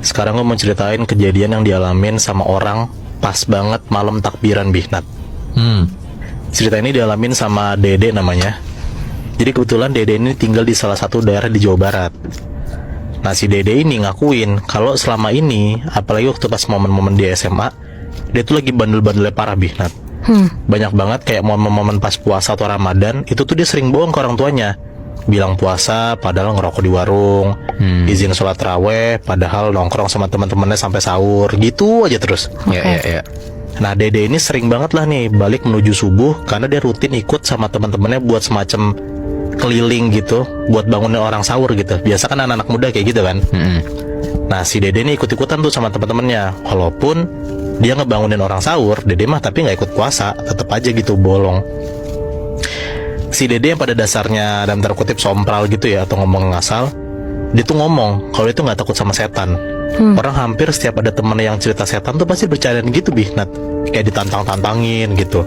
Sekarang gue mau ceritain kejadian yang dialamin sama orang pas banget malam takbiran Bihnat. Cerita ini dialamin sama Dede namanya. Jadi kebetulan Dede ini tinggal di salah satu daerah di Jawa Barat. Nah si Dede ini ngakuin kalau selama ini, apalagi waktu pas momen-momen di SMA, dia tuh lagi bandel-bandelnya parah Bihnat. Banyak banget kayak momen-momen pas puasa atau Ramadan, itu tuh dia sering bohong ke orang tuanya. Bilang puasa padahal ngerokok di warung, izin sholat raweh padahal nongkrong sama teman-temannya sampai sahur, gitu aja terus. Iya. Nah Dede ini sering banget lah nih balik menuju subuh karena dia rutin ikut sama teman-temannya buat semacam keliling gitu, buat bangunin orang sahur gitu. Biasa kan anak-anak muda kayak gitu kan. Nah si Dede ini ikut-ikutan tuh sama teman-temannya. Walaupun dia ngebangunin orang sahur, Dede mah tapi nggak ikut puasa, tetap aja gitu bolong. Si Dede yang pada dasarnya dalam tanda kutip sompral gitu ya, atau ngomong ngasal, dia tuh ngomong kalau dia tuh nggak takut sama setan. Orang hampir setiap ada temen yang cerita setan tuh pasti bercandaan gitu Bihnat, kayak ditantang-tantangin gitu.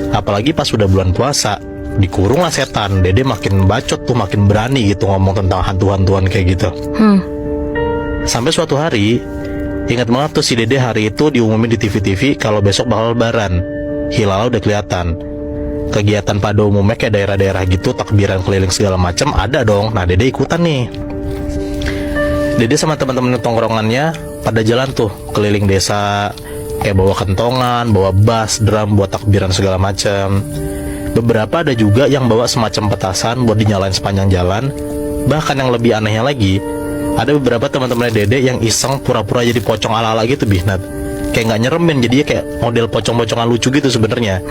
Apalagi pas udah bulan puasa, dikurung lah setan, Dede makin bacot tuh, makin berani gitu ngomong tentang hantu-hantuan kayak gitu. Sampai suatu hari, ingat banget tuh si Dede hari itu diumumin di TV-TV kalau besok bakal lebaran, hilalnya udah kelihatan. Kegiatan pada umumnya kayak daerah-daerah gitu, takbiran keliling segala macam ada dong. Nah Dede ikutan nih. Dede sama teman-teman tongkrongannya pada jalan tuh keliling desa, kayak bawa kentongan, bawa bass, drum buat takbiran segala macam. Beberapa ada juga yang bawa semacam petasan buat dinyalain sepanjang jalan. Bahkan yang lebih anehnya lagi, ada beberapa teman-teman Dede yang iseng pura-pura jadi pocong ala-ala gitu Bihnat. Kayak nggak nyeremin, jadinya kayak model pocong-pocongan lucu gitu sebenarnya.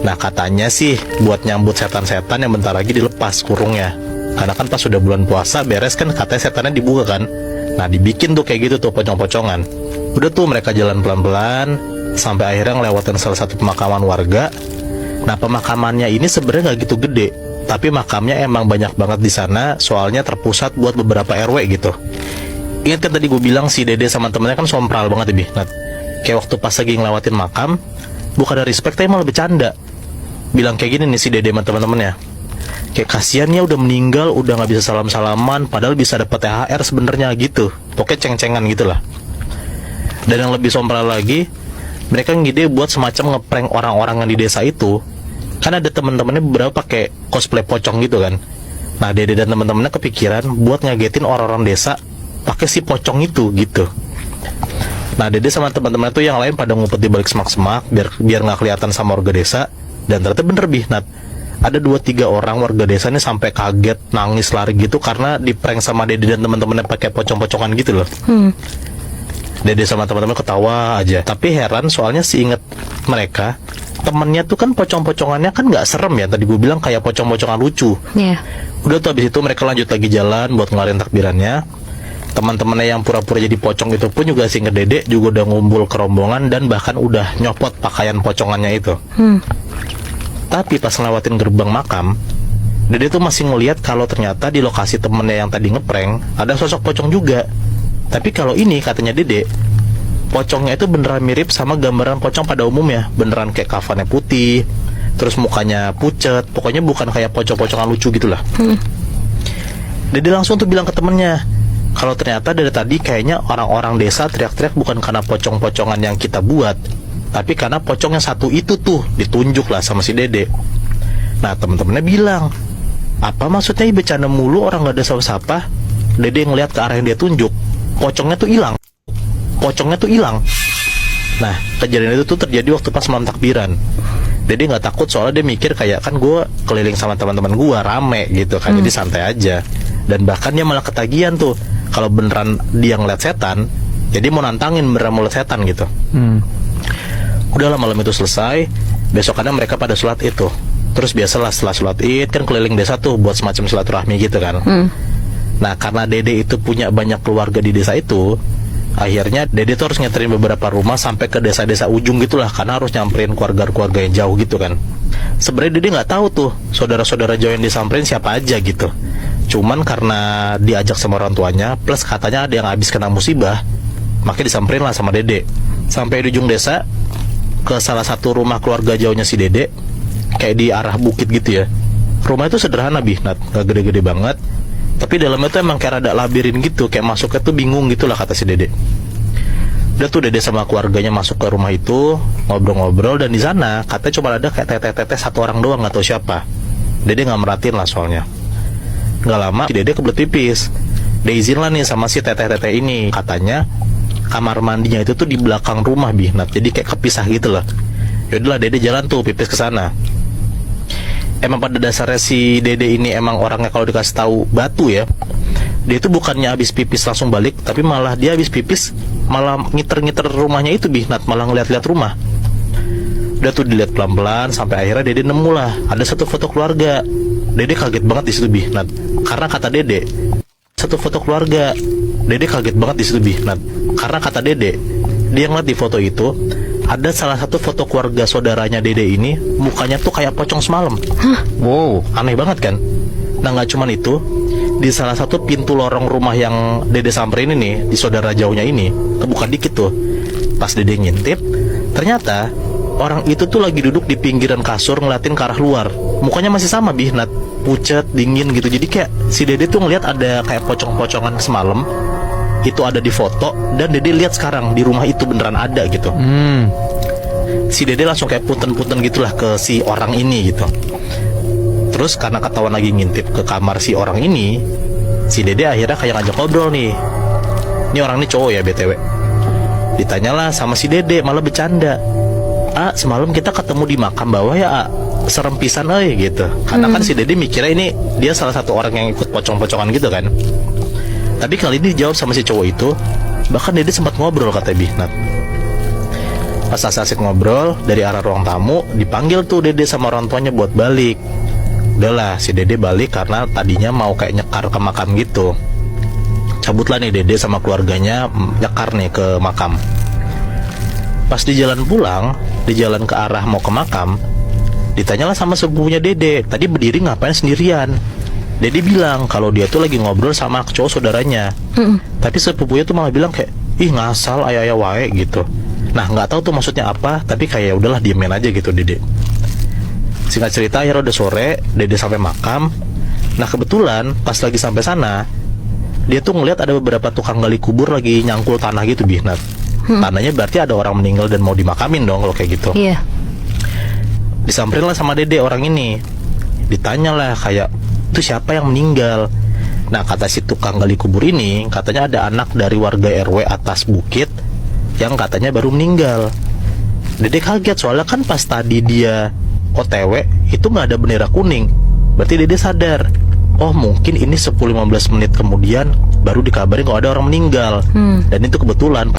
Nah katanya sih buat nyambut setan-setan yang bentar lagi dilepas kurungnya. Karena kan pas sudah bulan puasa beres kan, katanya setannya dibuka kan. Nah dibikin tuh kayak gitu tuh pocong-pocongan. Udah tuh mereka jalan pelan-pelan sampai akhirnya ngelewatin salah satu pemakaman warga. Nah pemakamannya ini sebenarnya nggak gitu gede, tapi makamnya emang banyak banget di sana, soalnya terpusat buat beberapa RW gitu. Ingat kan tadi gue bilang si Dede sama temennya kan sompral banget ya Bihnat. Kayak waktu pas lagi ngelewatin makam, bukan ada respect tapi malah bercanda. Bilang kayak gini nih si Dede sama teman-temannya, kayak kasiannya udah meninggal, udah nggak bisa salam-salaman, padahal bisa dapat THR sebenarnya gitu. Pokoknya ceng-cengan gitulah. Dan yang lebih sompral lagi, mereka ngide buat semacam ngeprank orang-orang yang di desa itu. Kan ada teman-temannya beberapa pakai cosplay pocong gitu kan. Nah Dede dan teman-temannya kepikiran buat ngagetin orang-orang desa pakai si pocong itu gitu. Nah Dede sama teman-teman itu yang lain pada ngumpet di balik semak-semak biar nggak kelihatan sama warga desa. Dan ternyata bener Bihnat, ada 2-3 orang warga desa ini sampai kaget, nangis, lari gitu karena diprank sama Dede dan teman-temannya pakai pocong-pocongan gitu loh. Dede sama teman-teman ketawa aja. Tapi heran soalnya inget mereka, temennya tuh kan pocong-pocongannya kan nggak serem ya. Tadi gue bilang kayak pocong-pocongan lucu. Udah tuh abis itu mereka lanjut lagi jalan buat ngelarin takbirannya. Teman-temannya yang pura-pura jadi pocong itu pun juga inget Dede, juga udah ngumpul ke rombongan dan bahkan udah nyopot pakaian pocongannya itu. Tapi pas ngelewatin gerbang makam, Dede tuh masih ngeliat kalau ternyata di lokasi temennya yang tadi ngeprank ada sosok pocong juga. Tapi kalau ini katanya Dede, pocongnya itu beneran mirip sama gambaran pocong pada umumnya. Beneran kayak kafannya putih, terus mukanya pucet. Pokoknya bukan kayak pocong-pocongan lucu gitulah. Dede langsung tuh bilang ke temennya, kalau ternyata dari tadi kayaknya orang-orang desa teriak-teriak bukan karena pocong-pocongan yang kita buat, tapi karena pocong yang satu itu tuh ditunjuk lah sama si Dede. Nah temen-temennya bilang, apa maksudnya bercanda mulu, orang gak ada sapa-sapa. Dede ngeliat ke arah yang dia tunjuk, pocongnya tuh hilang. Nah kejadian itu tuh terjadi waktu pas malam takbiran. Dede nggak takut soalnya dia mikir kayak kan gue keliling sama teman-teman gue rame gitu kan, jadi santai aja. Dan bahkan dia malah ketagihan tuh kalau beneran dia ngeliat setan, jadi mau nantangin beneran mau liat setan gitu. Udahlah malam itu selesai, besokannya mereka pada sholat itu. Terus biasalah setelah sholat id kan keliling desa tuh buat semacam silaturahmi gitu kan. Nah karena Dede itu punya banyak keluarga di desa itu, akhirnya Dede tuh harus nyeterin beberapa rumah sampai ke desa-desa ujung gitulah, karena harus nyamperin keluarga-keluarga yang jauh gitu kan. Sebenarnya Dede nggak tahu tuh saudara-saudara jauh yang disamperin siapa aja gitu. Cuman karena diajak sama orang tuanya, plus katanya ada yang habis kena musibah, makanya disamperin lah sama Dede. Sampai di ujung desa, ke salah satu rumah keluarga jauhnya si Dede, kayak di arah bukit gitu ya. Rumah itu sederhana Bihnat, gak gede-gede banget, tapi dalamnya tuh emang kayak ada labirin gitu, kayak masuknya tuh bingung gitu lah kata si Dede. Udah tuh dede sama keluarganya masuk ke rumah itu, ngobrol-ngobrol, dan di sana katanya cuma ada kayak teteh-teteh satu orang doang, nggak tahu siapa. Dede nggak merhatiin lah soalnya. Nggak lama si dede kebelet pipis. Dia izin lah nih sama si teteh-teteh ini. Katanya kamar mandinya itu tuh di belakang rumah Bihnat, jadi kayak kepisah gitu lah. Yaudahlah dede jalan tuh pipis ke sana. Emang pada dasarnya si dede ini emang orangnya kalau dikasih tahu batu ya. Dia itu bukannya habis pipis langsung balik, tapi malah dia habis pipis malah ngiter-ngiter rumahnya itu Bihnat, malah ngeliat-liat rumah. Udah tuh dilihat pelan-pelan sampai akhirnya dede nemu lah ada satu foto keluarga. Dede kaget banget di situ Bihnat, karena kata dede satu foto keluarga. Dede kaget banget di situ Bihnat, karena kata dede dia ngeliat di foto itu ada salah satu foto keluarga saudaranya dede ini, mukanya tuh kayak pocong semalam. Wow, aneh banget kan? Nah nggak cuman itu, di salah satu pintu lorong rumah yang dede samperin ini, di saudara jauhnya ini, kebuka dikit tuh. Pas dede ngintip, ternyata orang itu tuh lagi duduk di pinggiran kasur ngeliatin ke arah luar. Mukanya masih sama Bihnat, pucet, dingin gitu. Jadi kayak si dede tuh ngeliat ada kayak pocong-pocongan semalam, itu ada di foto, dan dede lihat sekarang di rumah itu beneran ada gitu. Si dede langsung kayak punten-punten gitulah ke si orang ini gitu. Terus karena ketahuan lagi ngintip ke kamar si orang ini, si dede akhirnya kayak ngajak ngobrol nih. Ini orang ini cowok ya BTW. Ditanyalah sama si dede, malah bercanda. Semalam kita ketemu di makam bawah ya, serem pisan gitu. Karena kan si dede mikirnya ini dia salah satu orang yang ikut pocong-pocongan gitu kan. Tapi kali ini dijawab sama si cowok itu. Bahkan dede sempat ngobrol kata Bihnat. Pas asik ngobrol, dari arah ruang tamu dipanggil tuh dede sama orang tuanya buat balik. Udahlah si dede balik karena tadinya mau kayak nyekar ke makam gitu. Cabutlah nih dede sama keluarganya nyekar nih ke makam. Pas di jalan pulang, di jalan ke arah mau ke makam, ditanyalah sama sepupunya dede, tadi berdiri ngapain sendirian. Dede bilang kalau dia tuh lagi ngobrol sama cowok saudaranya. Tapi sepupunya tuh malah bilang kayak, ih ngasal ayah-ayah wae gitu. Nah nggak tahu tuh maksudnya apa, tapi kayak udahlah diemin aja gitu dede. Singkat cerita akhirnya udah sore, dede sampai makam. Nah kebetulan pas lagi sampai sana, dia tuh ngeliat ada beberapa tukang gali kubur lagi nyangkul tanah gitu Bihnat. Tandanya berarti ada orang meninggal dan mau dimakamin dong kalau kayak gitu. Iya. Disamperin lah sama dede orang ini. Ditanya lah kayak, itu siapa yang meninggal? Nah kata si tukang gali kubur ini, katanya ada anak dari warga RW atas bukit yang katanya baru meninggal. Dede kaget soalnya kan pas tadi dia OTW itu nggak ada bendera kuning. Berarti dede sadar, oh mungkin ini 10-15 menit kemudian baru dikabarin kalau ada orang meninggal. Dan itu kebetulan